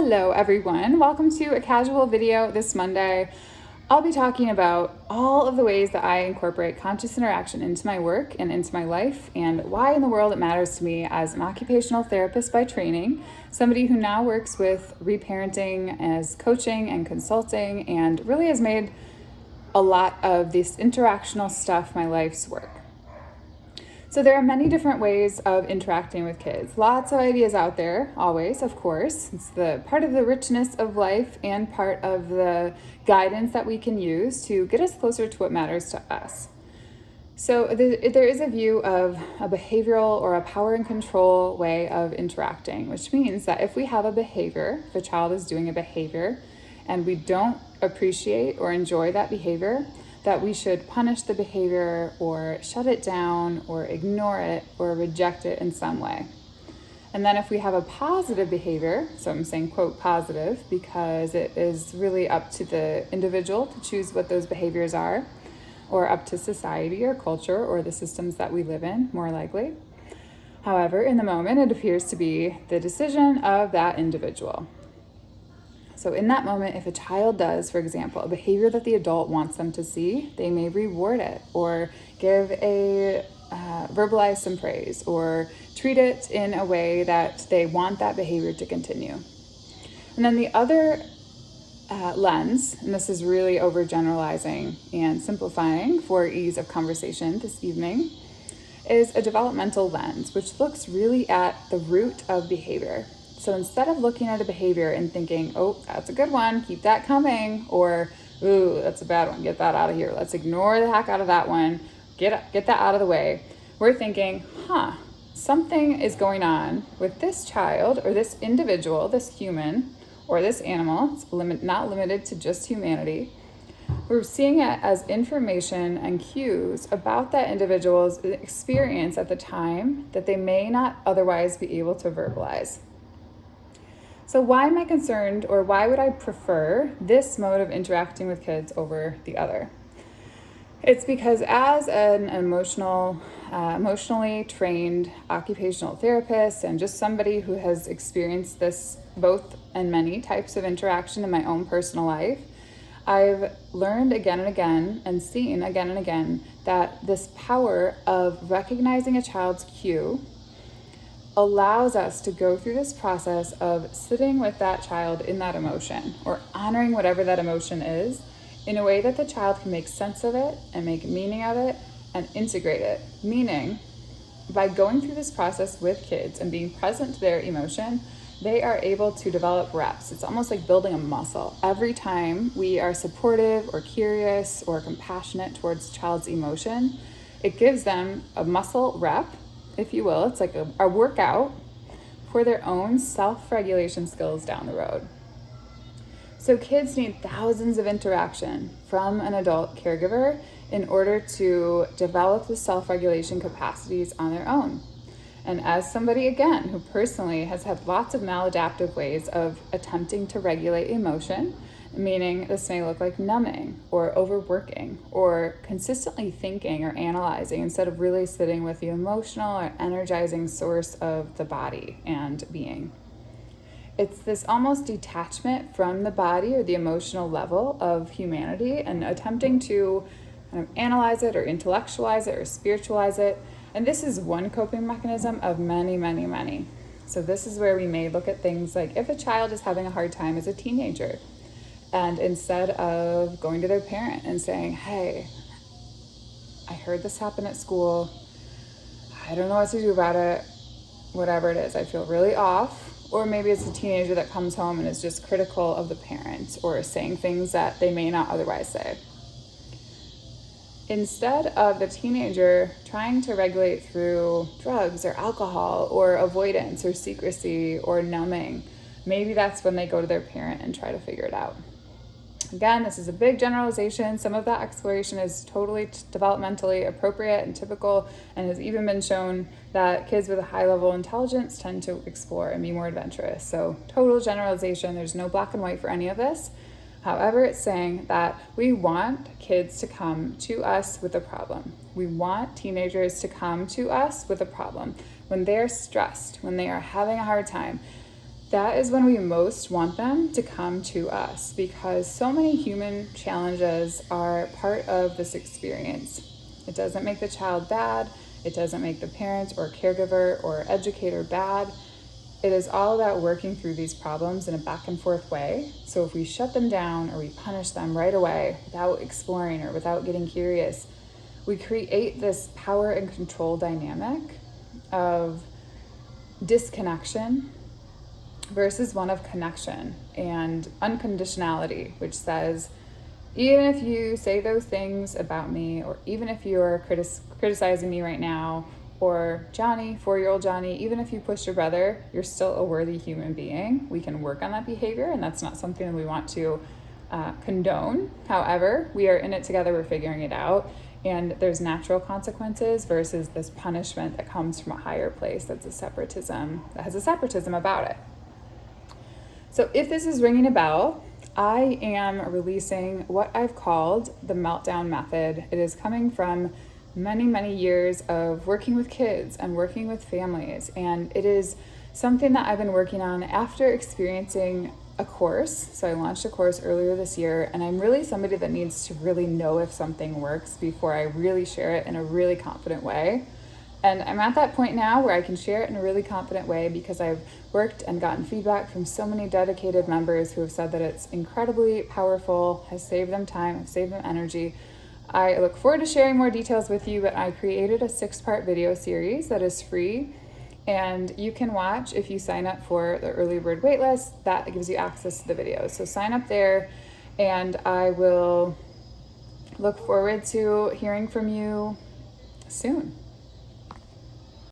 Hello everyone, welcome to a casual video this Monday. I'll be talking about all of the ways that I incorporate conscious interaction into my work and into my life, and why in the world it matters to me as an occupational therapist by training, somebody who now works with reparenting as coaching and consulting, and really has made a lot of this interactional stuff my life's work. So there are many different ways of interacting with kids. Lots of ideas out there, always, of course. It's the part of the richness of life and part of the guidance that we can use to get us closer to what matters to us. So there is a view of a behavioral or a power and control way of interacting, which means that if we have a behavior, if a child is doing a behavior, and we don't appreciate or enjoy that behavior, that we should punish the behavior or shut it down or ignore it or reject it in some way. And then if we have a positive behavior, so I'm saying quote positive because it is really up to the individual to choose what those behaviors are, or up to society or culture or the systems that we live in, more likely. However, in the moment, it appears to be the decision of that individual. So in that moment, if a child does, for example, a behavior that the adult wants them to see, they may reward it or verbalize some praise or treat it in a way that they want that behavior to continue. And then the other lens, and this is really overgeneralizing and simplifying for ease of conversation this evening, is a developmental lens, which looks really at the root of behavior. So instead of looking at a behavior and thinking, oh, that's a good one, keep that coming, or, ooh, that's a bad one, get that out of here, let's ignore the heck out of that one, get that out of the way, we're thinking, something is going on with this child or this individual, this human, or this animal. It's not limited to just humanity. We're seeing it as information and cues about that individual's experience at the time that they may not otherwise be able to verbalize. So why am I concerned, or why would I prefer this mode of interacting with kids over the other? It's because as an emotionally trained occupational therapist and just somebody who has experienced this both and many types of interaction in my own personal life, I've learned again and again and seen again and again that this power of recognizing a child's cue allows us to go through this process of sitting with that child in that emotion, or honoring whatever that emotion is, in a way that the child can make sense of it and make meaning of it and integrate it. Meaning, by going through this process with kids and being present to their emotion, they are able to develop reps. It's almost like building a muscle. Every time we are supportive or curious or compassionate towards the child's emotion, it gives them a muscle rep, if you will. It's like a workout for their own self-regulation skills down the road. So kids need thousands of interaction from an adult caregiver in order to develop the self-regulation capacities on their own. And as somebody, again, who personally has had lots of maladaptive ways of attempting to regulate emotion, meaning this may look like numbing or overworking or consistently thinking or analyzing instead of really sitting with the emotional or energizing source of the body and being. It's this almost detachment from the body or the emotional level of humanity and attempting to kind of analyze it or intellectualize it or spiritualize it. And this is one coping mechanism of many, many, many. So this is where we may look at things like if a child is having a hard time as a teenager, and instead of going to their parent and saying, hey, I heard this happen at school, I don't know what to do about it, whatever it is, I feel really off. Or maybe it's a teenager that comes home and is just critical of the parent or saying things that they may not otherwise say. Instead of the teenager trying to regulate through drugs or alcohol or avoidance or secrecy or numbing, maybe that's when they go to their parent and try to figure it out. Again, this is a big generalization. Some of that exploration is totally developmentally appropriate and typical, and has even been shown that kids with a high level of intelligence tend to explore and be more adventurous. So total generalization, there's no black and white for any of this. However, it's saying that we want kids to come to us with a problem. We want teenagers to come to us with a problem. When they're stressed, when they are having a hard time, that is when we most want them to come to us, because so many human challenges are part of this experience. It doesn't make the child bad. It doesn't make the parent or caregiver or educator bad. It is all about working through these problems in a back and forth way. So if we shut them down or we punish them right away without exploring or without getting curious, we create this power and control dynamic of disconnection versus one of connection and unconditionality, which says, even if you say those things about me, or even if you're criticizing me right now, or Johnny, 4-year-old Johnny, even if you push your brother, you're still a worthy human being. We can work on that behavior, and that's not something that we want to condone. However, we are in it together, we're figuring it out, and there's natural consequences versus this punishment that comes from a higher place that has a separatism about it. So if this is ringing a bell, I am releasing what I've called the meltdown method. It is coming from many, many years of working with kids and working with families. And it is something that I've been working on after experiencing a course. So I launched a course earlier this year, and I'm really somebody that needs to really know if something works before I really share it in a really confident way. And I'm at that point now where I can share it in a really confident way because I've worked and gotten feedback from so many dedicated members who have said that it's incredibly powerful, has saved them time, has saved them energy. I look forward to sharing more details with you, but I created a 6-part video series that is free, and you can watch if you sign up for the early bird waitlist. That gives you access to the videos. So sign up there, and I will look forward to hearing from you soon.